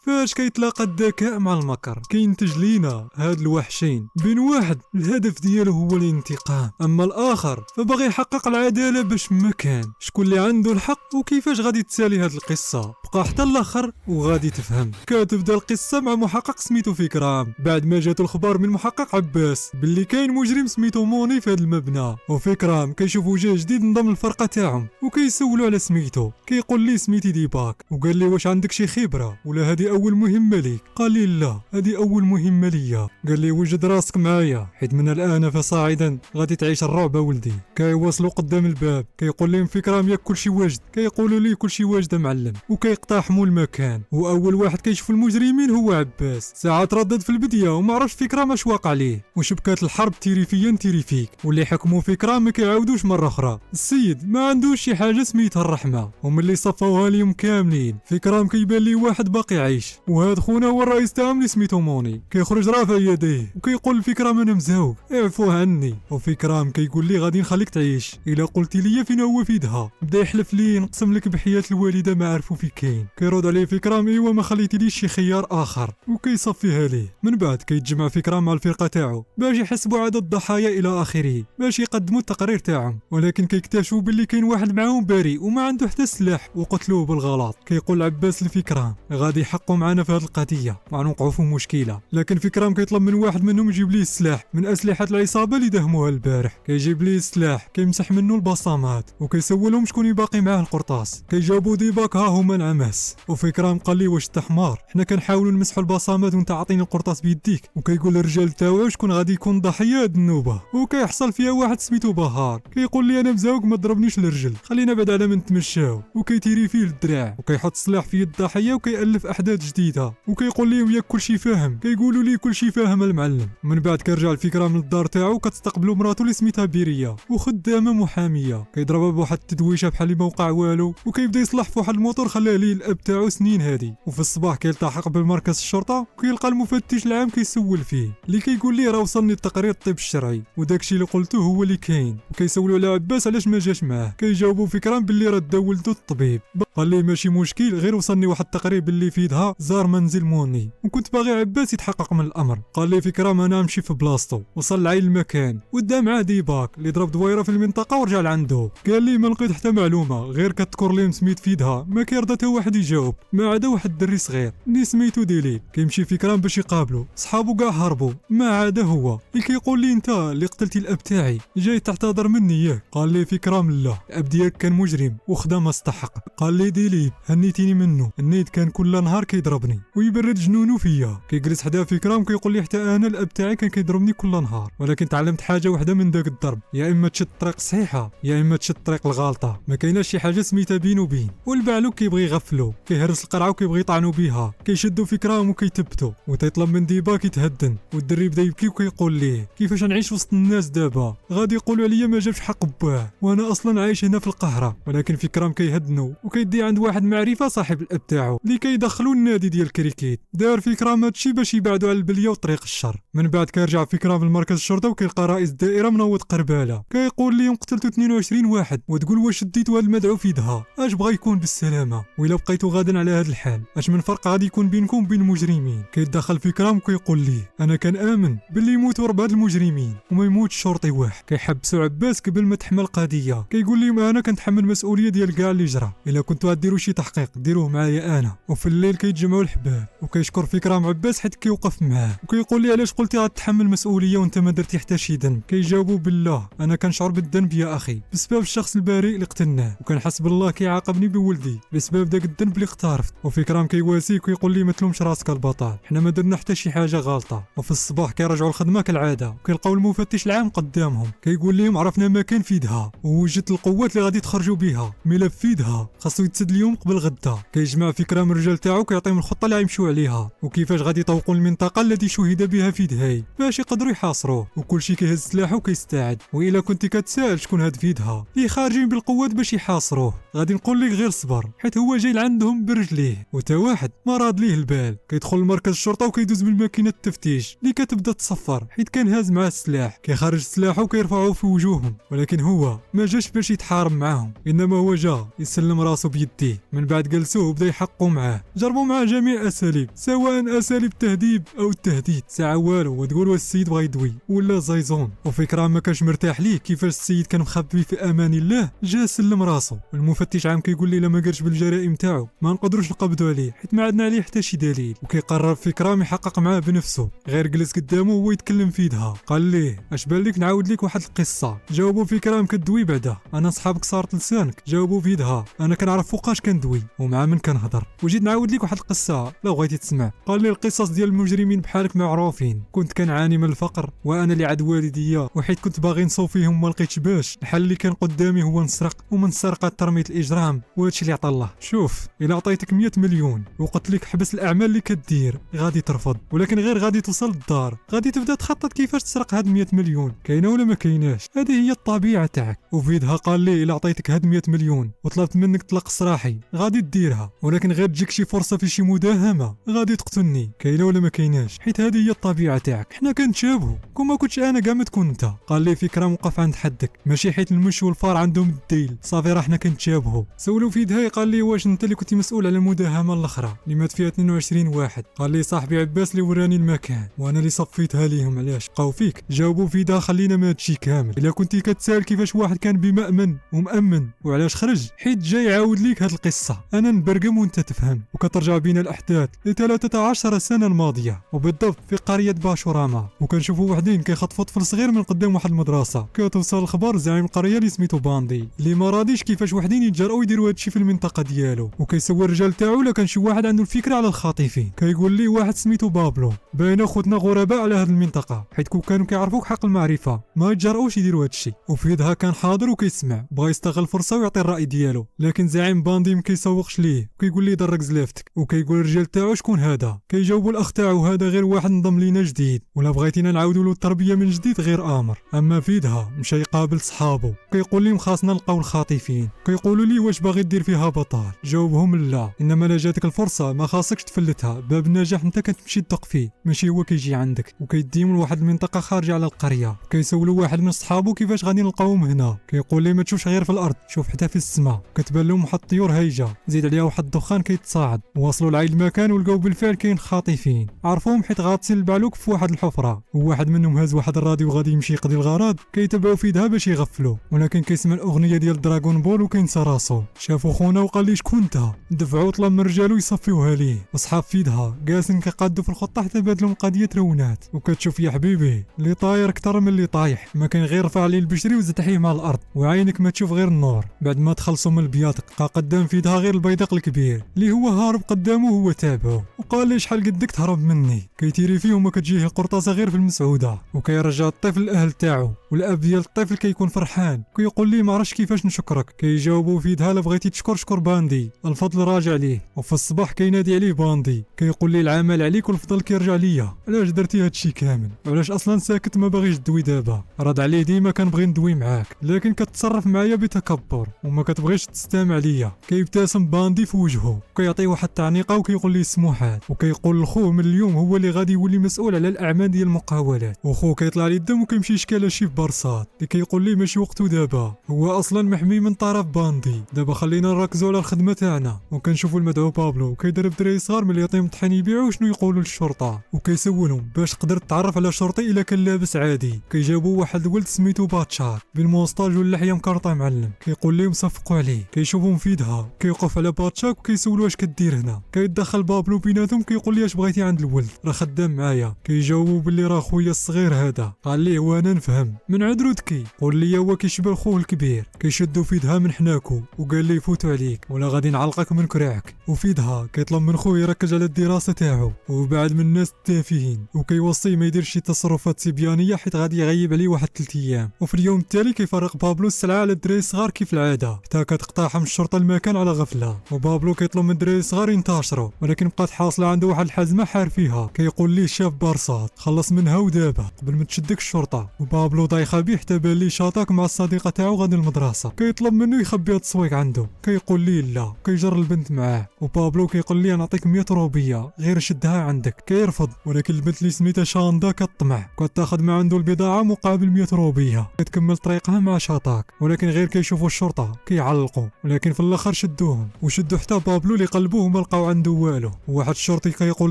فاش كيتلاقى الذكاء مع المكر كينتج لينا هاد الوحشين، بين واحد الهدف ديالو هو الانتقام، اما الاخر فباغي يحقق العداله باش ما كان. شكون اللي عنده الحق وكيفاش غادي تسالي هاد القصه بقى حتى الاخر وغادي تفهم. كتبدا القصه مع محقق سميتو فكرام بعد ما جاتو الخبر من محقق عباس باللي كاين مجرم سميتو موني في هاد المبنى، وفكرام كيشوف وجه جديد انضم للفرقه تاعهم وكيسولو على سميتو. كيقول ليه سميتي ديباك، وقال لي واش عندك شي خبره ولا هادي اول مهمه ليك؟ قال لي لا هادي اول مهمه ليا. قال لي وجد راسك معايا حيت من الان فصاعدا غادي تعيش الرعب ولدي. كيوصلوا قدام الباب كيقول لهم فكرام ياك كلشي واجد، كيقولوا ليه كلشي واجد معلم، وكيقتحموا المكان. واول واحد كيشوف المجرمين هو عباس. ساعه تردد في البديه وما عرفش فكرام اش واقع ليه، وشبكات الحرب تيريفيا تيريفيك، واللي حكموا فكرام ما كيعاودوش مره اخرى. السيد ما عندوش شي حاجه سميتها الرحمه، وملي صفاوها ليهم كاملين فكرام كيبان ليه واحد باقي عايش، وهذا خونا هو الرئيس تاعهم اللي سميتو موني. كيخرج رافع يديه وكيقول لفكرام انا مزهوق اعفو عني، وفكرام كيقول لي غادي نخليك تعيش الا قلتي لي فين هو فيدها. بدا يحلف لي نقسم لك بحياه الوالده ما عرفوا فين كاين. كيرد عليه فكرام ايوا ما خليتيليش شي خيار اخر، وكيصفيها ليه. من بعد كيتجمع فكرام مع الفرقه تاعو باش يحسبوا عدد الضحايا الى اخره باش يقدموا التقرير تاعهم، ولكن كيكتشفوا باللي كاين واحد معاهم بريء وما عنده حتى سلاح وقتلوه بالغلط. كيقول عباس لفكرام غادي يحقوا معنا في هذه القضيه ما نوقعوا في مشكله، لكن فكرام كيطلب من واحد منهم يجيب ليه السلاح من اسلحه العصابه اللي دهموها البارح. كيجيب ليه السلاح كيمسح منه البصمات وكيسولهم شكون يباقي معاه القرطاس. كيجابوا ديباك ها هما العماس، وفكرام قال لي واش انت حمار، حنا كنحاولوا نمسحوا البصمات وانت عاطيني القرطاس بيديك. وكيقول الرجال تاعو شكون غادي يكون ضحيه هاد النوبه، وكيحصل فيها واحد سميتو بهار. كيقول لي انا مزاوق ما ضربنيش الرجل خلينا بعد على ما نتمشاو، وكيتيري فيه الدراع وكيحط السلاح في يد الضحيه وكيالف احداث جديده. وكيقول لهم ياك كلشي فاهم، كيقولوا لي كلشي فاهم المعلم. من بعد كيرجع الفكرام للدار تاعو كتستقبلو مراته اللي سميتها بيريه وخدامه محاميه. كيضربها بواحد التدويشه بحال اللي ما وقع والو، وكيبدا يصلح في واحد الموتور خلاه ليه الاب تاعو سنين هادي. وفي الصباح كيلتحق بالمركز الشرطه وكيلقى المفتش العام كيسول فيه اللي كيقول ليه راه وصلني التقرير الطب الشرعي وداكشي اللي قلته هو اللي كاين. وكيسولوا على عباس علاش ما جاش معاه. كيجاوبوا فكرام باللي راه دا ولدو الطبيب. قال ليه ماشي مشكل غير وصلني واحد التقرير باللي فيدها زار منزل موني وكنت باغي عباس يتحقق من الامر. قال لي فكرام انا نمشي في بلاصتو. وصل لعين المكان ودا معاه ديباك اللي ضرب دويره في المنطقه ورجع لعندو. قال لي ما لقيت حتى معلومه غير كتذكر لي سميت فيدها، ما كيرضى حتى واحد يجاوب ما عدا واحد الدري صغير اللي سميتو ديلي. كيمشي فكرام باش يقابلو، صحابو كاع هربوا ما عدا هو اللي كيقول لي انت اللي قتلتي الاب تاعي جاي تعتذر مني ياك؟ قال لي فكرام لا الاب ديالك كان مجرم وخدا ما استحق. قال لي ديلي هنيتيني منه، النيت كان كل نهار كيضربني ويبرد جنونو فيا. كيجلس حدا فكرام كيقول لي حتى انا الاب تاعي كان كيضربني كل نهار، ولكن تعلمت حاجه وحده من داك الضرب، يا اما تشد الطريق الصحيحه يا اما تشد الطريق الغلطه، ما كايناش شي حاجه سميتها بين وبين. والبعلوك كيبغي يغفلو كيهرس القرعه وكيبغي يطعنوا بها. كيشدوا فكرام وكيتبتوا وتيطلب من ديباك يتهدن. والدري بدا يبكي وكيقول ليه كيفاش نعيش وسط الناس دابا، غادي يقولوا عليا ما جابش حق باه وانا اصلا عايش هنا في القاهره. ولكن فكرام كيهدنو وكيدي عند واحد معرفه صاحب الاب تاعو اللي كيدخلوا النادي ديال الكريكيت. دار فكرام هادشي باش يبعدوا على البليه وطريق الشر. من بعد كيرجع فكرام لمركز الشرطه وكيلقى رئيس الدائره منوض قرباله. كيقول لهم قتلتوا 22 واحد وتقول واش شديتوا هاد المدعو في يدها، اش بغى يكون بالسلامه، وإلا بقيتوا غادا على هاد الحال اش من فرق غادي يكون بينكم وبين المجرمين. كيتدخل فكرام وكيقول ليه انا كان امن باللي يموتوا 4 المجرمين وما يموتش شرطي واحد. كيحبسوا عباس قبل ما تحمل القضيه. كيقول لهم انا كنتحمل المسؤوليه ديال كاع اللي جرى، الا كنتوا غديروا شي تحقيق ديروه معايا انا. وفي الليل كيتجمعوا الحباب وكيشكر فكرام عباس حيت كيوقف معاه. وكيقول لي علاش قلتي غتحمل المسؤوليه وانت ما درتي حتى شي ذنب؟ كيجاوبوا بالله انا كنشعر بالذنب يا اخي بسبب الشخص البريء اللي قتلناه، وكنحس بالله كيعاقبني بولدي بسبب داك الذنب اللي اقترفت. وفكرام كيواسيك ويقول لي ما تلومش راسك البطل، حنا ما درنا حتى شي حاجه غلطه. وفي الصباح كيرجعوا الخدمه كالعاده وكيلقاو المفتش العام قدامهم. كيقول لهم عرفنا مكان فيدها ووجدت القوات اللي غادي تخرجوا بها. ملف فيدها خاصو يتسد اليوم قبل غدا. كيجمع فكرام الرجال تاعو كيعطيهم الخطه اللي غيمشيو عليها وكيفاش غادي يطوقوا المنطقه التي شهد بها فيدهاي باش يقدروا يحاصروه. وكلشي كيهز سلاحه وكيستعد. والا كنت كتسائل شكون هاد فيدها اللي خارجين بالقوات باش يحاصروه، غادي نقول لك غير صبر حيت هو جاي لعندهم برجليه وتا واحد ما راد ليه البال. كيدخل لمركز الشرطه وكيدوز بالماكينه التفتيش اللي كتبدا تصفر حيت كان هاز معاه السلاح. كيخرج سلاحه وكيرفعوه في وجوههم، ولكن هو ما جاش باش يتحارب معاهم انما هو جا يسلم راسو بيديه. من بعد جلسوه وبدا يحقوا معاه، جربوا معاه مع جميع اساليب، سواء اساليب التهذيب او التهديد. ساعه والو وتقول واش السيد بغى يدوي ولا زايزون. وفكره ما كانش مرتاح ليه كيفاش السيد كان مخبي في امان الله، جا سلم راسو. المفتش عام كيقول لي لا ما قالش بالجرائم تاعو ما نقدروش نقبضوا عليه حيت ما عندنا عليه حتى شي دليل. وكيقرر فكرام يحقق معاه بنفسه، غير جلس قدامه وهو يتكلم في يدها. قال ليه اش بان لك نعاود لك واحد القصه. جاوبوا فكرام كدوي بعدا. انا صحابك صارت لسانك. جاوبوا في يدها. انا كنعرف فوقاش كندوي ومع من كنهضر. وجيت نعاود لك واحد القصه لا بغيتي تسمع. قال لي القصص ديال المجرمين بحالك معروفين. كنت كنعاني من الفقر وانا اللي عاد والديا، وحيت كنت باغي نصوب فيهم ما لقيتش باش. الحل اللي كان قدامي هو نسرق، ومن السرقه ترميت الاجرام، وهادشي اللي عطا الله. شوف الا عطيتك 100 مليون وقلت لك حبس الاعمال اللي كدير غادي ترفض، ولكن غير غادي توصل للدار غادي تبدا تخطط كيفاش تسرق هاد 100 مليون. كاينه ولا ما كايناش؟ هذه هي الطبيعه تاعك. وفي يدها قال لي الا عطيتك هاد 100 مليون وطلبت منك تطلق سراحي غادي ديرها، ولكن غير تجيك شي فرصه في شي مداهمه غادي تقتلني. كاينه ولا ما كايناش؟ حيت هذه هي الطبيعه تاعك. حنا كنتشابهوا، كون ما كنتش انا كاع ما تكون انت. قال لي فكره وقف عند حدك، ماشي حيت المش والفار عندهم الديل صافي راه حنا كنتشابهوا. سولو في يدها قال لي واش انت اللي كنتي مسؤول على المداهمه الاخرى اللي مات فيها 22 واحد؟ قال لي صاحبي عباس اللي وراني المكان وانا اللي صفيتها ليهم. علاش بقاو فيك؟ جاوبوا في يدها خلينا ما هادشي كامل. الا كنتي كتسال كيفاش واحد كان بمأمن ومأمن وعلاش خرج، حيت جاي يعاود ليك هاد القصه. انا نبرقم وانت تفهم، وكترجع بينا الاحداث ل 13 سنه الماضيه، وبالضبط في قريه باشوراما. وكنشوفوا وحدين كيخطفوا طفل صغير من قدام واحد المدرسه. كتوصل الخبر زعيم القريه اللي سميتو باندي اللي ما راضيش كيفاش وحدين يتجرؤوا يديروا هادشي في المنطقه ديالو، وكيسول الرجال تاعو لا كان شي واحد عنده الفكره على الخاطفين. كيقول لي واحد سميتو بابلو. باينه خوتنا غرباء على هاد المنطقه، حيت كون كانوا كيعرفوك حق المعرفه ما يتجرؤوش يديروا هادشي. وفي يدها كان حاضر وكيسمع، بغا يستغل الفرصه ويعطي الراي ديالو، لكن زعيم باندي ما كيسوقش ليه وكيقول ليه درك زلافتك. وكيقول الرجال تاعو شكون هذا؟ كيجاوبوا الاخ تاعو هذا غير واحد انضم لينا جديد، ولا بغيتينا نعاودوا له التربيه من جديد غير امر. اما في يدها مشى يقابل صحابو، كيقول لهم خاصنا نلقاو الخاطفين. كيقولوا لي واش باغي دير فيها بطل؟ جاوبهم لا، انما لا جاتك الفرصه ما خاصكش تفلتها. باب النجاح انت كتمشي تدق فيه ماشي هو كيجي عندك. وكيديهم لواحد المنطقه خارجه على القريه. كيسولوا واحد من صحابو كيفاش غادي نلقاوهم هنا. كيقول لي ما تشوفش غير في الارض، شوف حتى في السماء. كتبان لهم واحد الطيور هايجه زيد عليها واحد الدخان كيتصاعد. وصلوا لعين المكان ولقاو بالفعل كاين خاطفين. عرفوهم حيت غاطسين البعلوك في واحد الحفره، وواحد منهم هاز واحد الراديو وغادي يمشي يقضي الغرض. كيتبعوا في يدها باش يغفلوا، ولكن كيسمع الاغنيه ديال دراغون بول وكينسى راسو. شافوا خونا وقال لي شكون انت؟ دفعوا طلب من رجالو يصفيوها ليه. وصحاب في يدها جالسين كيقادوا في الخطه حتى بادلهم قضيه ترونات. وكتشوف يا حبيبي اللي طاير اكثر من اللي طايح، ما كان غير رفع عليه البشري وزتحيه مع الارض، وعينك ما تشوف غير النور. بعد ما تخلصوا من البياض بقى قدام في يدها غير البيدق الكبير اللي هو هارب قدامه وهو تابعه. وقال لي شحال قدك تهرب مني؟ كيتيري فيه وما كتجيه القرطاسه غير في المسعوده. وكيرجع الطفل للاهل تاعو، والاب ديال الطفل كيكون فرحان. كيقول لي ما عرفتش كيفاش نشكرك. كيجاوبوا في يدها لا بغيتي تشكر شكر باندي، الفضل راجع ليه. وفي الصباح كينادي عليه باندي كيقول لي العمل عليك والفضل كيرجع ليا. علاش درتي هادشي كامل؟ علاش اصلا ساكت ما باغيش تدوي دابا؟ رد عليه ديما كنبغي ندوي معاك، لكن كتصرف معايا بتكبر وما كتبغيش تستمع ليا. كيبتسم باندي في وجهه وكيعطيه واحد التعنيقه وكيقول ليه السموحات. وكيقول لخوه من اليوم هو اللي غادي يولي مسؤول على الاعمال ديال المقاولات. وخوه كيطلع ليه الدم وكيمشي يشكي على شي برصات اللي كيقول ليه ماشي وقته دابا، هو اصلا محمي من طرف باندي. دابا خلينا نركزوا على الخدمه تاعنا. وكنشوفوا المدعو بابلو كيضرب دراري صغار ملي يعطيهم طحين يبيعوا شنو يقولوا للشرطه. وكيسولهم باش تقدر تعرف على شرطي الا كان لابس عادي. كيجاوبوا واحد الولد سميتو باتشار بالموسطاج واللحيه مكرطه معلم. كيقول لهم صفقوا عليه. كيشوفهم في يدها كيوقف على باتشاك وكيسولوا واش كدير هنا. كيتدخل بابلو بيناتهم كيقول لي اش بغيتي عند الولد؟ راه خدام معايا. كيجاوبوا باللي راه خويا الصغير هذا. قال ليه وانا نفهم من عذرتك. قول لي هو كيشبه خوه الكبير. كيشدوا في يدها من حناكو وقال لي يفوتوا عليك ولا غادي نعلقك من كراعك. وفي يدها كيطلب من خوه يركز على الدراسه تاعو وبعد من الناس التافهين، وكيوصيه ما يديرش شي تصرفات سبيانيه حيت غادي يغيب عليه واحد 3 ايام. وفي اليوم التالي كيفرق بابلو السلعه على الدراري الصغار كيف العاده، حتى كتقتحم الشرطه المكان على غفله. وبابلو كيطلب من الدراري الصغار ينتشروا، ولكن بقات حاصله عنده واحد الحزمه حار فيها. كيقول ليه شاف بارصات خلص منها ودابا قبل ما تشدك الشرطه. وبابلو دايخه بيه حتى بان ليه شاطاك مع الصديقه تاعو غادي للمدرسه. كيطلب منه يخبي هاد التصويق عنده. كيقول ليه لا. كيجر البنت معاه. وبابلو كيقول ليه نعطيك 100 روبيه غير شدها عندك. كيرفض، ولكن البنت اللي سميتها شاندا كطمع كتاخذ ما عنده البضاعه مقابل 100 روبيه. كتكمل طريقها مع شاطاك، ولكن غير كيشوفوا الشرطه كيعلقوا، ولكن في الاخر شدوهم وشدوا حتى بابلو اللي قلبوه وما لقاو لقاو عنده والو. واحد الشرطي كيقول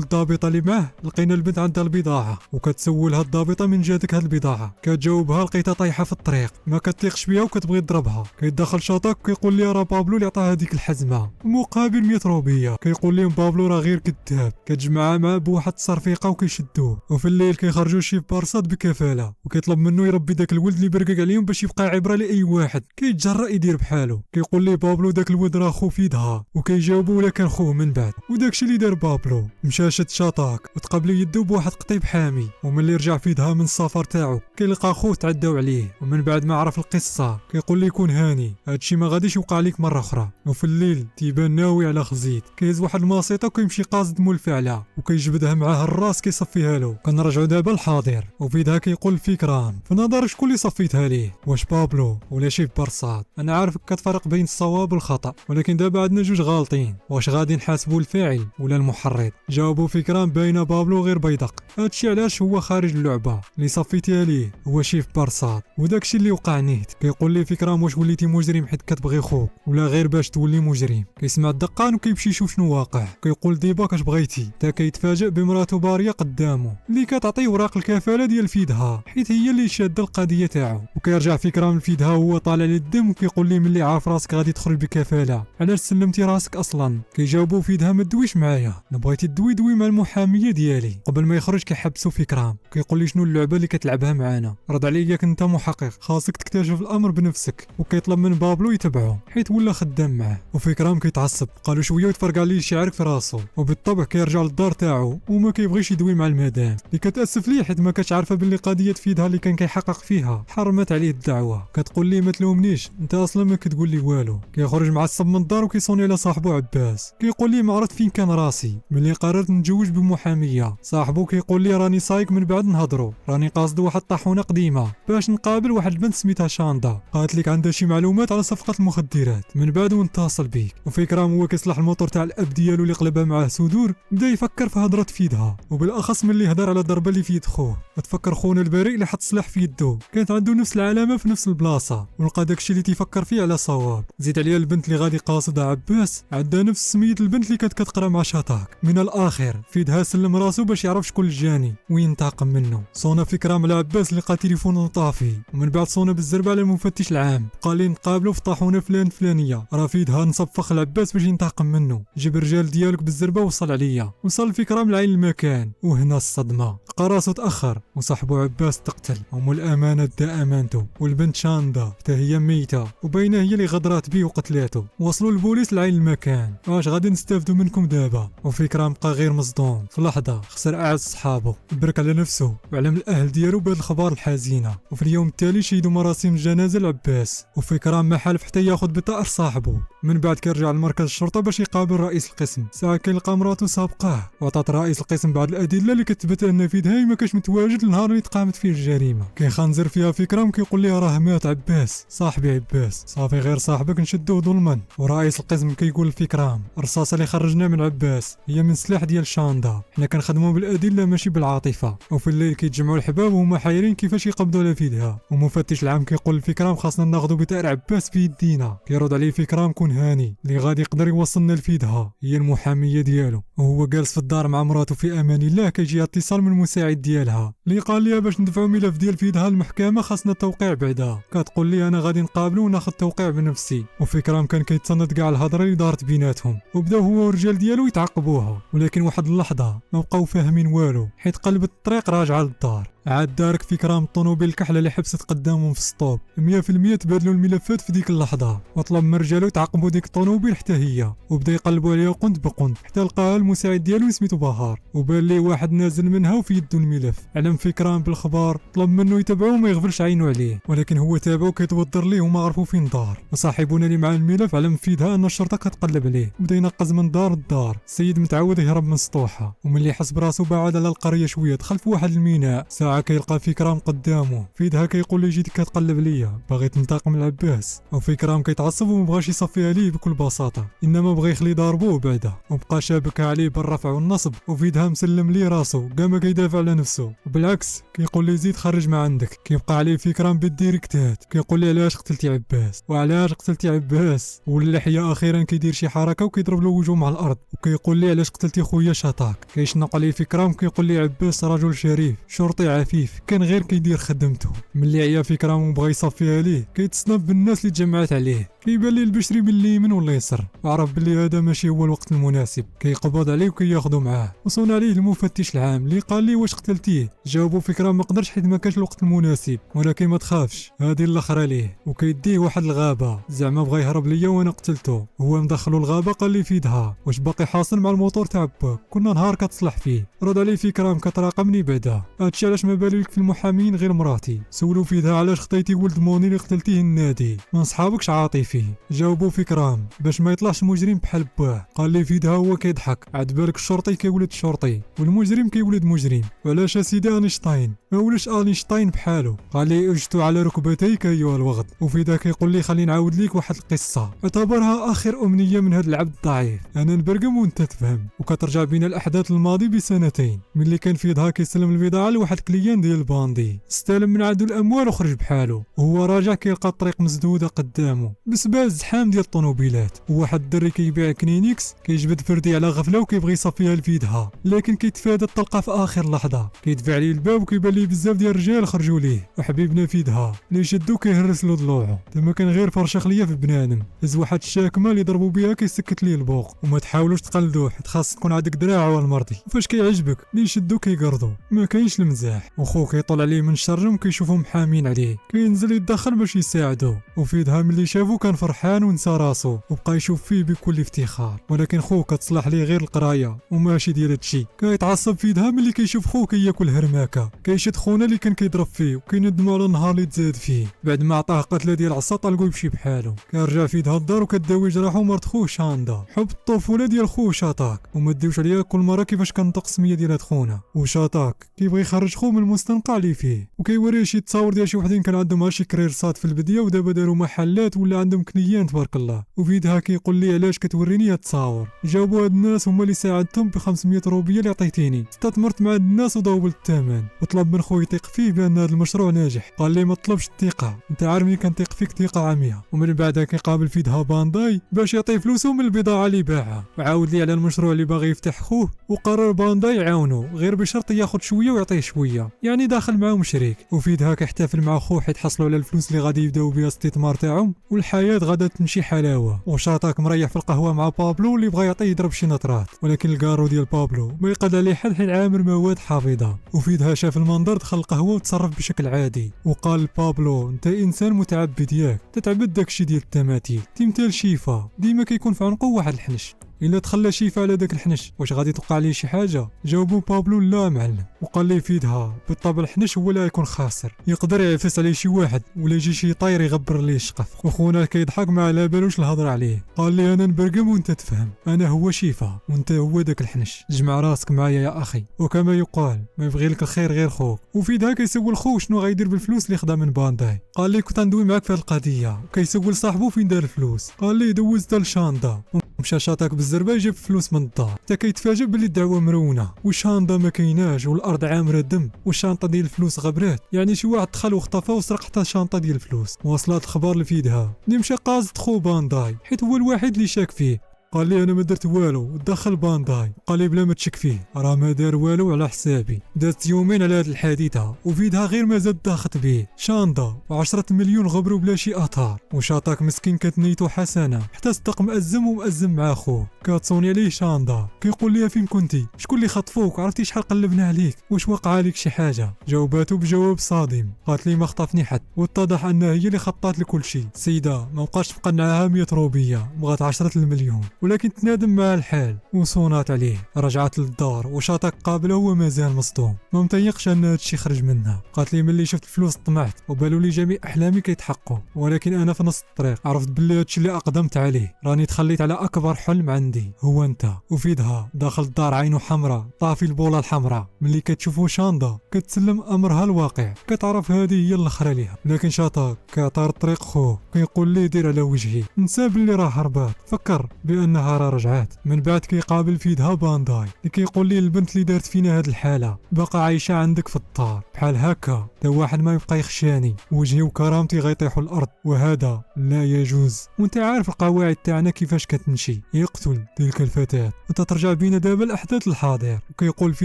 الضابطه اللي معاه لقينا البنت عندها البضاعه، وكتسولها الضابطه من جاتك هاد البضاعه، كتجاوبها لقيتها طايحه في الطريق ما كتثيقش بها وكتبغي تضربها. كيدخل شاطاك كيقول لي راه بابلو اللي عطاها هذيك الحزمه مقابل 100 روبيه. كيقول لهم بابلو راه غير كذاب، كتجمعها معاه بواحد التصرفيقه وكيشدوه. وفي الليل كيخرجوا شي بارصاد بكفاله وكيطلب منه يربي داك الولد اللي برقق عليهم باش يبقى عبره لاي واحد كيتجرأ يدير بحاله. كيقول لي بابلو داك الولد راه خو في يدها، وكيجاوبوا ولا كان خوه من بعد. وداكشي اللي دار بابلو، مشى شد شاطاك وتقابلوا يدو بواحد قطيب حامي. وملي رجع في يدها من السفر تاعو كيلقى خوه تعداو عليه. ومن بعد ما عرف القصه كيقول لي كون هاني هادشي ما غاديش يوقع ليك مره اخرى. وفي الليل تيبان ناوي على خزيت، كيهز واحد الماسيطه وكيمشي قاصد مول الفعله وكيجبدها معاه الراس كيصفيها له. كنرجعوا دابا للحاضر وفي يدها كيقول فكرام في نظر شكون اللي صفيتها ليه، واش بابلو ولا شي برصاد؟ انا عارفك كتفرق بين الصواب والخطا، ولكن دابا عندنا جوج غالطين، واش غادي نحاسبوا الفاعل ولا المحرض؟ جاوبوا فكرام باينه بابلو غير بيدق، هادشي علاش هو خارج اللعبه، اللي صفيتيها ليه هو شيف برصاد وداكشي اللي وقع نيت. كيقول لي فكرام واش وليتي مجرم حيت كتبغي خوك ولا غير باش تولي مجرم؟ كيسمع الدقان وكيمشي يشوف شنو واقع. كيقول ديبا كاش بغيتي، تا كيتفاجئ بمراتو باريه قدامه اللي كتعطي وراق الكفاله ديال فيدها حيت هي اللي شاده القضيه تاعو. وكيرجع فكرام لفيدها وهو طالع للدم وكيقول لي ملي عارف راسك غادي تدخل بكفاله علاش سلمتي راسك اصلا؟ كيجاوبوا فيدها ما تدويش معايا، الا بغيتي دوي مع المحاميه ديالي. قبل ما يخرج كيحبسوا فكرام كيقول لي شنو اللعبه اللي كتلعبها معانا، رد عليا كنت محقق خاصك تكتشف الامر بنفسك. وكيطلب من بابلو يتبعه حيت ولا خدام معاه. وفكرام كيتعصب قالوا شويه وتفرقع ليه شعرك في راسو. وبالطبع كيرجع للدار تاعو وما كيبغيش يدوي مع المدام اللي كتاسف ليه حيت ما كانتش عارفه باللي قضيه فيدها اللي كان كيحقق فيها حرمت عليه الدعوه. كتقول لي ما تلومنيش انت اصلا ما كتقول لي والو. كيخرج معصب من الدار وكيصوني على صاحبو عباس. كيقول لي ما عرفت فين كان راسي ملي قررت نتزوج بمحاميه. صاحبو كيقول لي راني صايق من بعد نهضروا، راني قاصد واحد الطاحونه قديمه باش نقابل واحد البنت سميتها شاندا، قالت لك عندها شي معلومات على صفقه المخدرات، من بعد ونتصل بيك. وفكرام هو كيصلح الموتور تاع الاب ديالو اللي قلبها معاه سدور بدا يفكر في هضره فيدها، وبالاخص ملي هضر على الضربه اللي في يد خوه. تفكر خونا البريء اللي حط سلاح في يدو كانت عنده نفس العلامه في نفس البلاصه، ولقى داكشي اللي تيفكر فيه على صواب. زيد عليها البنت اللي غادي قاصدها عباس عندها نفس سميه البنت اللي كانت كتقرا مع شاتاك. من الاخر فيدها سلم راسو باش يعرف شكون الجاني وينتقم منه. صونا فكرام على عباس اللي لقى تليفونه طافي، ومن بعد صونا بالزربه على المفتش العام قال لي نتقابلوا في طاحونه فلانيه، راه فيدها نصفخ العباس باش ينتقم منه. جيب الرجال ديالك بالزربه وصل عليا. وصل فكرام لعين المكان وهنا الصدمه، لقى راسو تاخر وصاحبو عباس تقتل. ام الامانه دا امانته، والبنت شاندا حتى هي ميته وباينه هي اللي غدرات بيه وقتلاته. وصلوا البوليس لعين المكان. واش غادي نستافدوا منكم دابا؟ وفكرام بقى غير مصدوم، في لحظه خسر اعز صحابه، برك على نفسه وعلم الاهل ديالو بهاد الخبار الحزينه. وفي اليوم التالي شيدوا مراسم الجنازه لعباس، وفكرام ما حالف حتى ياخذ بطاقه صاحبه. من بعد كيرجع لمركز الشرطه باش يقابل رئيس القسم. ساعه كيلقى مراته سابقاه، وعطات رئيس القسم بعض الادله اللي كتثبت ان فيدهاي ما كانش متواجد النهار اللي تقامت فيه الجريمه. كيخنزر فيها فكرام كيقول ليه راه مات عباس صاحبي عباس، صافي غير صاحبك نشدوه ظلما. ورئيس القسم كيقول لفكرام الرصاصه اللي خرجنا من عباس هي من سلاح ديال شاندا، حنا كنخدموا بالادله ماشي بالعاطفه. وفي الليل كيتجمعوا الحباب وهما حايرين كيفاش يقبضوا على فيدها. ومفتش العام كيقول لفكرام خاصنا ناخذوا بطار عباس في يدينا. كيرد عليه فكرام كون هاني اللي غادي يقدر يوصلنا لفيدها هي المحاميه ديالو. وهو جالس في الدار مع مراته في امان الله كيجي اتصال من المساعد ديالها اللي قال ليها باش ندفعوا ملف ديال فيدها المحكمه خاصنا التوقيع بعدا. كتقول لي انا غادي نقابلو وناخذ توقيع بنفسي. وفكرام كان كيتصنت كاع الهضره اللي دارت بيناتهم، وبداو هو والرجال ديالو يتعقبوها. ولكن واحد اللحظه ما بقاو فاهمين والو حيت قلبت الطريق راجعه للدار. عاد دارك فكرام الطوموبيل الكحله اللي حبست قدامهم في السطوب 100% تبادلوا الملفات في ديك اللحظه. وطلب من رجالو يتعقبوا ديك الطوموبيل حتى هي، وبدا يقلبوا عليها قند بقند حتى لقاها المساعد ديالو سميتو بهار، وبان ليه واحد نازل منها وفي يدو الملف. علم فكرام بالخبار طلب منه يتبعوه وما يغفلش عينه عليه، ولكن هو تابعو كيتوضر ليه وما عرفوا فين دار. وصاحبنا اللي مع الملف علم فيدها ان الشرطه كتقلب عليه، وبدا ينقز من دار لدار. السيد متعود يهرب من سطوحه، وملي حس براسو بعد على القريه شويه دخل في واحد الميناء. ساعه وعا كيلقى فكرام قدامه، في يدها كيقول لي جيتي كتقلب ليا باغي تنتقم من العباس. وفكرام كيتعصب ومبغاش يصفيها ليه بكل بساطه، انما بغى يخلي ضاربوه بعدا، وبقى شابك عليه بالرفع والنصب، وفي يدها مسلم ليه راسو كاع ما كيدافع على نفسه، وبالعكس كيقول لي زيد خرج ما عندك. كيبقى عليه فكرام بالديريكتات، كيقول لي علاش قتلتي عباس وعلاش قتلتي عباس، واللحيه اخيرا كيدير شي حركه وكيضرب له وجهه مع الارض، وكيقول لي علاش قتلتي خويا شطاك. كيشنق عليه فكرام كيقول لي عباس رجل شريف شرطي عفيف كان غير كيدير خدمته. ملي عيا فكرام وبغى يصفيها ليه كيتصنف بالناس اللي تجمعات عليه، كيبان ليه البشري باليمين ولا يسر، وعرف بلي هذا ماشي هو الوقت المناسب، كيقبض عليه وكياخذو معاه. وصون عليه المفتش العام اللي قال لي واش قتلتيه، جاوبو فكرام ما قدرش حيت ما كانش الوقت المناسب، ولكن ما تخافش هذه الاخرى ليه، وكيديه واحد الغابه زعما بغى يهرب ليا وانا قتلته. هو مدخلو الغابه قال لي فيدها واش باقي حاصل مع الموتور تاع باك، كنا نهار كتصلح فيه. رد عليه فكرام كتراقبني بعدا، هادشي علاش ما بالك في المحامين غير مراتي. سولو فيدها علاش خطيتي ولد موني اللي قتلتيه النادي من صحابكش عاطفي. جاوبو فكرام باش ما يطلعش مجرم بحال باه. قال لي فيدها هو كيضحك، عاد بالك الشرطي كيولد شرطي والمجرم كيولد مجرم، وعلاش اسيدي انشطاين ما ولش انشطاين بحالو. قال لي اجت على ركبتيك ايها الوغد. وفيدا كيقول لي خليني نعاود ليك واحد القصه اعتبرها اخر امنيه من هذا العبد الضعيف، انا نبرقم وانت تفهم. وكترجع بين الاحداث للماضي بسنتين، ملي كان فيدها كيسلم البضاعه لواحد كليان ديال باندي، استلم من عنده الاموال وخرج بحاله، وهو راجع كيلقى الطريق مسدوده قدامه بسبب زحام ديال الطوموبيلات، وواحد الدري كيبيع كلينيكس كيجبد فردي على غفله وكيبغي يصفيها لفيدها، لكن كيتفادى الطلقه في اخر لحظه. كيدفع ليه الباب وكيبان ليه بزاف ديال الرجال خرجوا ليه، وحبيبنا فيدها اللي شدو كيهرس له ضلوعه، تما كان غير فرشه خليه في بنادم. هز واحد الشاكمه اللي ضربوا بها كيسكت ليه البوق، وما تحاولوش تقلدوه حيت خاص تكون عندك دراع والمرضي، وفاش كيعجبك اللي يشدو كيقرضو ما كاينش المزاح. وخو كيطول عليه من الشرجم كيشوفو محامين عليه، كينزل يتدخل باش يساعدو. وفيدها ملي شافو كان فرحان ونسى راسو وبقى يشوف فيه بكل افتخار، ولكن خو كتصلح ليه غير القرايه وماشي ديال هادشي. كيتعصب فيدها ملي كيشوف خو كياكل هرماكه، كيشد خونا اللي كان كيضرب فيه وكيندمو على النهار اللي تزاد فيه. بعد ما عطاه قتله ديال العصا طلقو يمشي بحالو. كيرجع فيدها الدار وكداوي جراحو مرت خوه شاندا، حب الطفوله ديال خوه شاطاك، وما ديوش عليها كل مره كيفاش كنطق السميه ديال هاد خونا. وشاطاك كيبغي يخرج خوه من المستنقع اللي فيه، وكيوريه شي تصاور ديال شي وحدين كان عندهم هاشي كريرسات في البديه ودابا داروا محلات ولا عندهم كنيان تبارك الله. وفيدها كيقول لي علاش كتوريني هاد التصاور. جاوبوا هاد الناس هما اللي ساعدتهم ب 500 روبيه اللي عطيتيني، استثمرت مع هاد الناس وضوبلت الثمن، وطلب من خويا يثيق فيه بان هاد المشروع ناجح. قال لي ما طلبش الثقه، انت عارف ملي كنثيق فيك ثقه عاميه. ومن بعدها كيقابل فيدها بانداي باش يعطيه فلوسه من البضاعه اللي باعها، وعاود لي على المشروع اللي باغي يفتح خوه، وقرر بانداي يعاونو غير بشرط ياخذ شويه ويعطيه شويه، يعني داخل معاهم شريك. وفيدها كيحتفل مع خوه حيت حصلوا على الفلوس اللي غادي يبداو بها الاستثمار تاعهم، والحياه غادا تمشي حلاوه. وشاطاك مريح في القهوه مع بابلو اللي بغى يعطيه يضرب شي نطرات، ولكن الكارو ديال بابلو ما يقاد عليه حد حيت عامر مواد حافظه. وفيدها شاف المنظر دخل القهوه وتصرف بشكل عادي، وقال لبابلو انت انسان متعبد ياك تتعبد داكشي ديال التماثيل، تمثال شيفا ديما كيكون في عنقه واحد الحنش، الا تخلى شيفا على داك الحنش واش غادي توقع ليه شي حاجه؟ جاوبو بابلو لا معلم. وقال لي فيدها بالطبع الحنش هو لا يكون خاسر، يقدر يعفس عليه شي واحد ولا يجي شي طاير يغبر ليه الشقف. وخونا كيضحك ما على بالوش الهضره عليه. قال لي انا نبرقم وانت تفهم، انا هو شيفا وانت هو داك الحنش، جمع راسك معايا يا اخي. وكما يقال ما يبغي لك الخير غير خوك. وفيدها كيسول خو شنو غيدير بالفلوس اللي خدا من بانداي. قال لي كنت ندوي معاك في هذه القضيه، وكيسول صاحبو فين دار الفلوس. قال لي دوزتها لشاندا، مشى شاطاك بالزربه يجيب فلوس من الدار، حتى كيتفاجئ باللي الدعوه مرونه وشاندا ما كايناش والارض عامره دم والشانطه ديال الفلوس غبرات، يعني شي واحد دخل وخطفها وسرق حتى الشانطه ديال الفلوس. وصلت الخبر لفيدها اللي مشى قاصد خو بانداي حيت هو الوحيد اللي شاك فيه. قال لي انا ما درت والو ودخل بانداي. قال لي بلا ما تشك فيه راه ما دار والو على حسابي. دازت يومين على هاد الحادثه وفيدها غير ما زاد ضاغط به شاندا و10 مليون غبروا بلا شي اثار. وشاطاك مسكين كانت نيته حسنه حتى صدق مأزم ومأزم مع خوه. كتصوني عليه شاندا كيقول ليها فين كنتي، شكون اللي خطفوك، عرفتي شحال قلبنا عليك، واش وقع لك شي حاجه؟ جاوباتو بجواب صادم، قالت لي ما خطفني حد، واتضح انها هي اللي خطات لكل شيء. سيده ما بقاش تبقى معاها 100 روبيه بغات 10 المليون. ولكن تنادم مع الحال وصونات عليه. رجعت للدار وشاطاك قابله هو مازال مصدوم، ما متيقش ان هادشي خرج منها. قالت لي ملي شفت الفلوس طمعت وبالوا لي جميع احلامي كيتحققوا، ولكن انا في نص الطريق عرفت بلي هادشي اللي اقدمت عليه راني تخليت على اكبر حلم عندي هو انت. وفي يدها داخل الدار عينه حمراء طافي البوله الحمراء، ملي كتشوفو شاندا كتسلم امرها الواقع، كتعرف هذه هي الاخرى ليها. لكن شاطاك كيعطار الطريق خوه كيقول ليه دير على وجهي، نسى بلي راه هربات، فكر بانها راه رجعات. من بعد كيقابل في يدها بانداي اللي كيقول ليه البنت اللي دارت فينا هاد الحاله باقا عايشه عندك في الدار، بحال هكا تا واحد ما يبقى يخشاني، وجهي وكرامتي غيطيحوا الارض وهذا لا يجوز. وانت عارف القواعد تاعنا كيفاش كتمشي، يقتل تلك الفتاه. انت ترجع بينا دابا الاحداث الحاضر. وكيقول في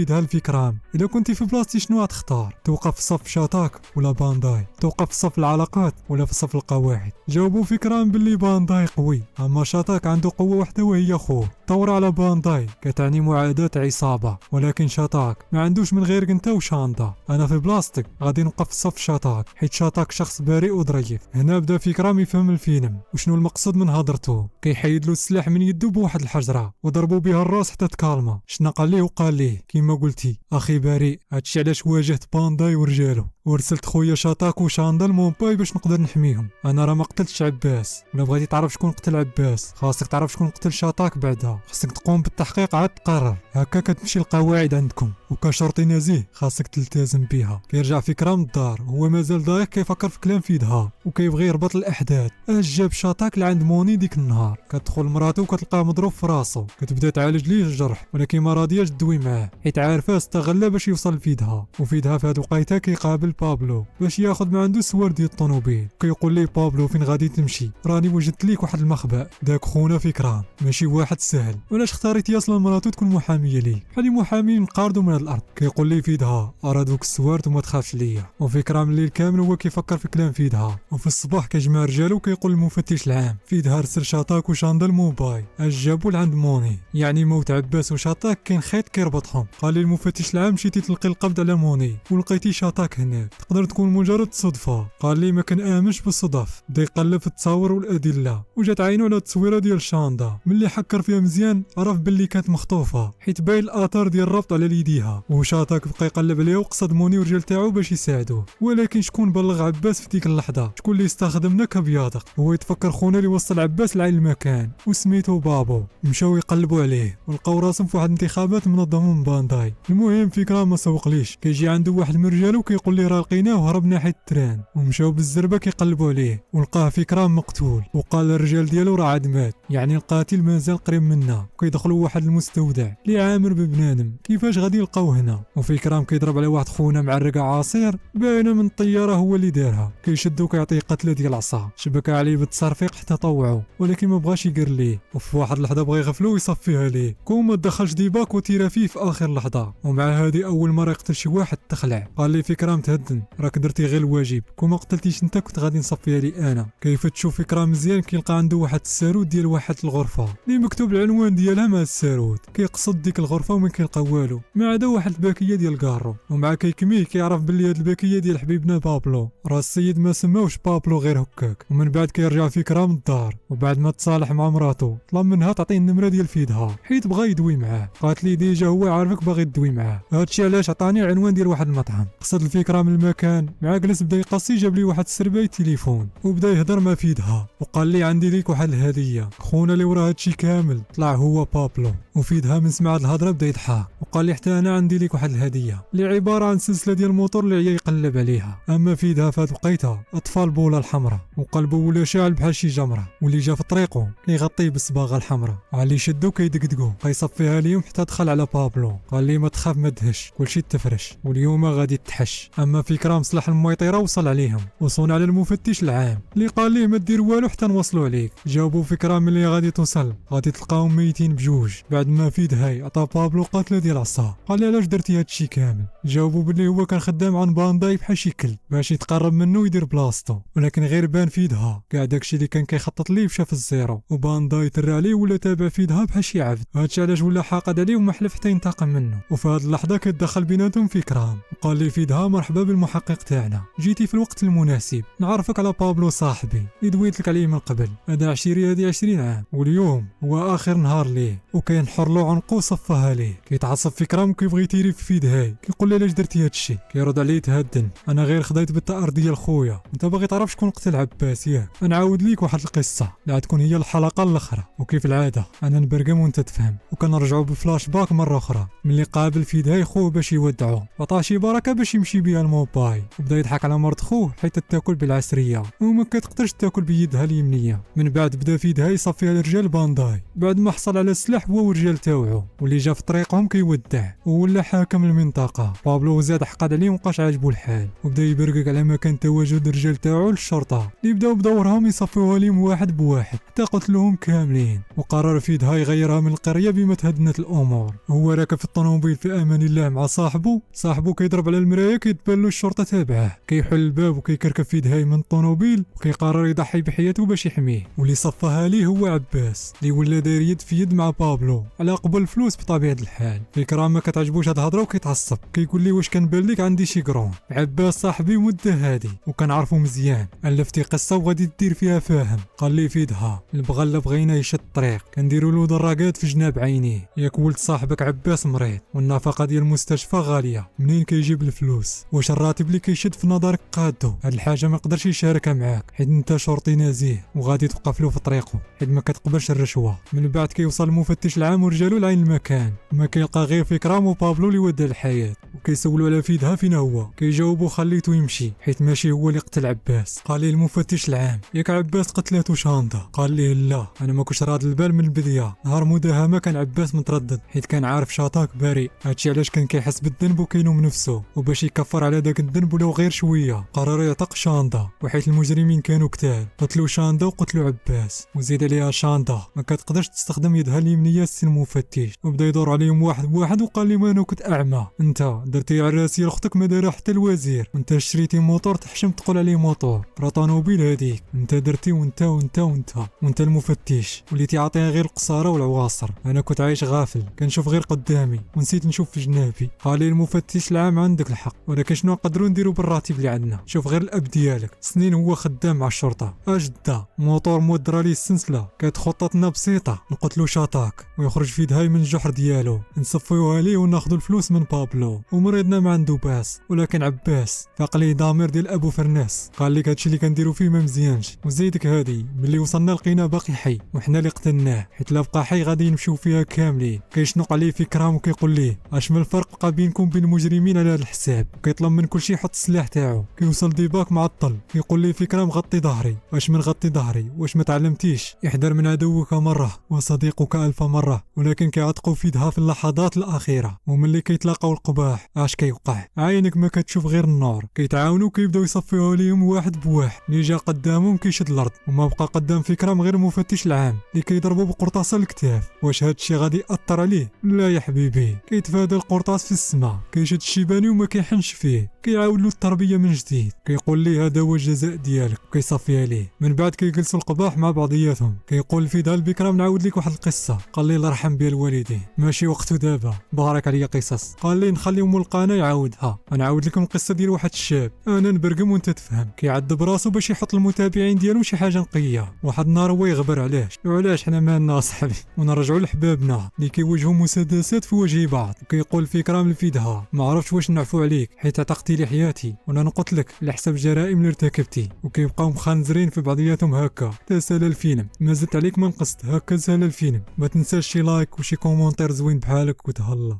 يدها الفكرام اذا كنتي في بلاصتي شنو غتختار؟ توقف في صف شاتاك ولا بانداي؟ توقف في صف العلاقات ولا في صف القواعد؟ جاوبوا فكرام باللي بانداي قوي، اما شاتاك عنده قوه واحده وهي خوه. ثورة على بانداي كتعني معاداة عصابة، ولكن شاتاك ما عندوش من غيرك انت وشاندا. انا في بلاصتك غادي نوقف في صف شاتاك، حيت شاتاك شخص بريء وظريف. هنا بدا فكرام يفهم الفيلم وشنو المقصود من هضرته. كيحيد له السلاح من يده بواحد الحجره وضربوا بها الراس حتى تكالما. شنا قال ليه وقال ليه كيما قلتي اخي بريء. هادشي علاش واجهت بانداي ورجالو ورسلت خويا شاتاك وشاندا لمومباي باش نقدر نحميهم. انا راه ما قتلتش عباس، ولا بغيتي تعرف شكون قتل عباس خاصك تعرف شكون قتل شاتاك. بعدها خاصك تقوم بالتحقيق عاد تقرر. هكا كتمشي القواعد عندكم، وكشرطي نزيه خاصك تلتزم بها. كيرجع فكرام الدار هو مازال دايق كيفكر في كلام فيدها وكيبغي يربط الاحداث. اش جاب شاتاك لعند موني ديك النهار؟ كتدخل مراتو وكتلقاه مضروب في راسو، كتبدا تعالج ليه الجرح ولكن ما راضياش تدوي معاه حيت عارفه استغلها باش يوصل لفيدها. وفيدها في هاد الوقيته كيقابل بابلو باش ياخذ من عنده سوار ديال الطوموبيل. كيقول ليه بابلو فين غادي تمشي؟ راني وجدت ليك واحد المخبأ. داك خونا فكرام ماشي واحد سهل. ولاش اختاريتي اصلا مراتو تكون محاميه ليك؟ بحال المحامين نقاردوا من هاد الارض. كيقول ليه فيدها ارى دوك السوارت وما تخافش ليا. وفكرام الليل كامل هو كيفكر في كلام فيدها. وفي الصباح كيجمع رجالو وكيقول المفتش العام فيدها رسل شاتاك وشاندا الموبايل اش جابو لعند موني، يعني موت عباس وشاتاك كاين خيط كيربطهم. قال لي المفتش العام مشيتي تلقي القبض على موني ولقيتي شاتاك هناك، تقدر تكون مجرد صدفه. قال لي ما كنآمنش بالصدف. بدا يقلب في التصاور والادله وجات عينو على التصويره ديال شاندا. ملي حكر فيها مزيان عرف باللي كانت مخطوفه حيت باين الاثار ديال الربط على يديها. وشاتاك بقى يقلب عليها وقصد موني ورجال تاعو باش يساعدوه، ولكن شكون بلغ عباس في ديك اللحظه؟ شكون اللي استخدمنا كبياضق؟ هو يتفكر خونا اللي وصل عباس لعين المكان وسميتو بابو. مشاو يقلبوا عليه ولقاو راسهم في واحد الانتخابات منظمه من بانداي. المهم فكرة ما سوقليش، كيجي عنده واحد من رجالو كيقول ليه راه لقيناه وهرب ناحيه التران. ومشاو بالزربه كيقلبوا عليه ولقاه فكرام مقتول. وقال الرجال ديالو راه عاد مات، يعني القاتل مازال قريب منا. كيدخلوا واحد المستودع اللي عامر ببنادم، كيفاش غادي يلقاوه هنا؟ وفكرام كيضرب على واحد خونا معرقه عصير باينه من الطياره هو اللي دارها. كيشدو كيعطيه قتله ديال العصا، شبكه عليه بالتصرفيق حتى طوعو ولكن ما بغاش يقر ليه. وفي واحد اللحظه بغى يغفلو ويصفيها ليه كون ما دخلش ديباك وتيرا فيه في اخر لحظه. ومع هذه اول مره يقتل شي واحد تخلع. قال لي فكرام تهدن، راك درتي غير الواجب، كون ما قتلتيش انت كنت غادي نصفيها لي انا. كيف تشوف فكرام مزيان كيلقى عنده واحد الساروت ديال واحد الغرفه اللي مكتوب العنوان ديالها مع الساروت. كيقصد ديك الغرفه وما كيلقى والو ما عدا واحد الباكيه ديال كارو. ومع كيكميه كيعرف باللي هاد الباكيه ديال حبيبنا بابلو. راه السيد ما سماوش بابلو غير هكاك. ومن بعد كيرجع فكرام الدار وبعد ما تصالح مع مراته طلب منها تعطيه النمره ديال فيدها حيت بغى يدوي معاه. قالت لي ديجا هو عارفك باغي تدوي معاه، هادشي علاش عطاني العنوان ديال واحد المطعم. قصد الفكره من المكان مع جلس بدا يقصي. جاب لي واحد السرباي تليفون وبدا يهضر مع فيدها وقال لي عندي ليك واحد الهديه. خونا اللي ورا هادشي كامل طلع هو بابلو. وفيدها من سمع الهضره بدا يضحك وقال لي حتى انا عندي ليك واحد الهديه اللي عباره عن سلسله ديال الموتور اللي عيا يقلب عليها. اما فيدها فهاد الوقيته اطفال بوله الحمراء وقلبه ولا شاعل بحال شي جمره، واللي جا في طريقه كيغطيه بالصباغه الحمراء وعلي شدو كيدقدقو كيصفيها ليهم حتى دخل على بابلو. قال لي ما تخاف ما تهش كلشي تفرش واليوم غادي تحش. اما فكرة مصلح الميطيره وصل عليهم وصون على المفتش العام اللي قال ليه ما دير والو حتى نوصلوا عليك. جاوبوا فكرة ملي غادي توصل غادي تلقاهم ميتين بجوج بعد بعد ما فيد هاي عطا بابلو قاتله ديال العصا. قال لي علاش درتي هادشي كامل؟ جاوبو بلي هو كان خدام عن بانداي بحال شي كلب باش يتقرب منه ويدير بلاصتو، ولكن غير بان فيدها كاع داكشي اللي كان كيخطط ليه مشى في الزيرو، وبانداي ترى عليه ولا تابع فيدها بحال شي عبد. هادشي علاش ولا حاقد عليه وما حلف حتى ينتقم منه. وفي هاد اللحظه كيتدخل بيناتهم فكرام وقال لي فيدها مرحبا بالمحقق تاعنا، جيتي في الوقت المناسب، نعرفك على بابلو صاحبي اللي دويت لك عليه من قبل، هذا عشيري هذه 20 عام واليوم هو اخر نهار ليه وكينحر له عنقو صفها ليه. كيتعصب فكرام وكيبغي يتيري في فيد هاي، كيقول لي علاش درتي هادشي؟ كيرد عليه تهدن، انا غير خديت بالطائر ديال خويا، انت باغي تعرف شكون قتل عباس ياك؟ نعاود ليك واحد القصه اللي غتكون هي الحلقه الاخرى، وكيف العاده انا نبرقم وانت تفهم، وكنرجعوا بفلاش باك مره اخرى ملي قابل فيد هاي خوه باش يودعوه، عطاه شي بركه باش يمشي بها الموبايل، وبدا يضحك على مرت خوه حيت تاكل بالعسريه وما كتقدرش تاكل بيدها اليمنيه. من بعد بدا فيد هاي يصفيها لرجال بانداي بعد ما حصل على السلاح هو والرجال تاوعو، واللي جا في طريقهم كيودع وولا حاكم المنطقه. بابلو زاد حقد عليه ومبقاش عاجبو الحال وبدا يبرقق على مكان تواجد الرجال تاعو للشرطه اللي بداو بدورهم يصفيوها ليهم واحد بواحد حتى قتلوهم كاملين. وقرر فيد هاي يغيرها من القريه بما تهدنت الامور. هو راكب في الطوموبيل في امان الله مع صاحبه كيضرب على المرايه كيتبان له الشرطه تابعه، كيحل الباب وكيكركب فيد هاي من الطوموبيل وكيقرر يضحي بحياته باش يحميه. واللي صفاها ليه هو عباس اللي ولا داير يد في يد مع بابلو على قبل الفلوس بطبيعه الحال. فكرام ما كتعجبوش هاد الهضره وكيتعصب، كيقول لي واش كنبان لك عندي شي قرون؟ عباس صاحبي مده هادي وكنعرفو مزيان، الفتي قصه وغادي دير فيها فاهم. قال لي فيدها البغله بغينا يشد الطريق كنديروا له دراجات في جناب عينيه، ياك ولد صاحبك عباس مريض والنفقه ديال المستشفى غاليه، منين كيجيب الفلوس؟ واش الراتب اللي كيشد في نظرك قادو؟ هاد الحاجه ما يقدرش يشاركها معاك حيت انت شرطي نزيه وغادي توقف له في طريقه حيت ما كتقبلش الرشوه. من بعد كيوصل المفتش العام ورجالو لعين المكان ما كيلقى غير فكرام وبابلو اللي ودى الحياه، وكيسولوا على فيدها فين هو. كيجاوبوا خليتو يمشي حيت ماشي هو اللي قتل عباس. قال لي المفتش العام ياك عباس قتلاتو شاندا؟ قال لي لا انا ما كنتش راد البال من البدايه، نهار مداهمه كان عباس متردد حيت كان عارف شاطاك بريء، هادشي علاش كان كيحس بالذنب وكيلوم نفسه، وباش يكفر على داك الذنب ولو غير شويه قرر يعتق شاندا، وحيت المجرمين كانوا كتار قتلوا شاندا وقتلوا عباس وزيد عليها شاندا ما كتقدرش تستخدم يدها اليمنيه السي المفتش، وبدا يدور عليهم واحد بواحد وقال لي ما انا كنت اعمى، انت درتي عراسي لاختك ما دارها حتى الوزير، انت شريتي موطور تحشم تقول عليه موطور، راه طونوبيل هذيك انت درتي وانت المفتش واللي تيعطيها غير القصاره والعواصر، انا كنت عايش غافل كنشوف غير قدامي ونسيت نشوف في جنابي. قال لي المفتش العام عندك الحق، ولكن شنو نقدروا نديروا بالراتب اللي عندنا؟ شوف غير الاب ديالك سنين هو خدام مع الشرطه، اجده موطور مودره ليه السنسله، كانت خطتنا بسيطه نقتلوا شاطاك ويخرج فيد هاي من الجحر ديالو نصفيوها ليه وناخذوا الفلوس من بابلو، ومريضنا ما عنده باس، ولكن عباس فاق ليه ضمير ديال ابو فرناس قال لك هادشي اللي كنديروا فيه ما مزيانش، وزيدك هادي ملي وصلنا لقينا باقي حي وحنا اللي قتلناه حيت لا بقى حي غادي نمشيو فيها كاملين. كيشنق عليه فكرام وكيقول ليه اش من الفرق بقى بينكم بين المجرمين على هذا الحساب، وكيطلب من كلشي يحط السلاح تاعو. كيوصل ديباك معطل كيقول ليه فكرام غطي ظهري، واش من غطي ظهري؟ واش ما تعلمتيش احذر من عدوك مره وصديقك الف مره؟ ولكن كيعتقوا في يدها في اللحظات الاخيره، وملي كيتلاقاو القباح اش كيوقع؟ عينك ما كتشوف غير النور. كيتعاونوا كيبداو يصفيوها ليهم واحد بواحد، اللي جا قدامهم كيشد الارض وما بقى قدام فكرام غير المفتش العام اللي كيضربوا بقرطاسه الكتاف. واش هادشي غادي ياثر عليه؟ لا يا حبيبي، كيتفادى القرطاس في السماء، كيشد الشيباني وما كيحنش فيه، كيعاود له التربيه من جديد، كيقول ليه هذا هو الجزاء ديالك وكيصفيها ليه. من بعد كيجلسوا القباح مع بعضياتهم، كيقول في ذا البكرام نعاود لك واحد القصه. قال لي الله يرحم بها الوالدين ماشي وقته دابا، بارك عليا قصص. قال لي نخليهم ملقانا يعاودها، نعاود لكم القصه ديال واحد الشاب انا نبرقم وانت تفهم، كيعذب راسو باش يحط المتابعين ديالو شي حاجه نقيه. واحد النهار هو يغبر علاش وعلاش حنا مالنا صاحبي، ونرجعوا لحبابنا اللي كيواجهوا مسدسات في وجه بعض. وكيقول فكرام لفيدها ما عرفتش واش نعفو عليك حيت عتقتي لي حياتي وانا نقتلك على حساب الجرائم اللي ارتكبتي. وكيبقاو مخنزرين في بعضياتهم هكا. تسال الفيلم ما زدت عليك ما نقصت، هكا سال الفيلم. ما تنساش شي لايك وشي كومونتير زوين بحالك وتهلا.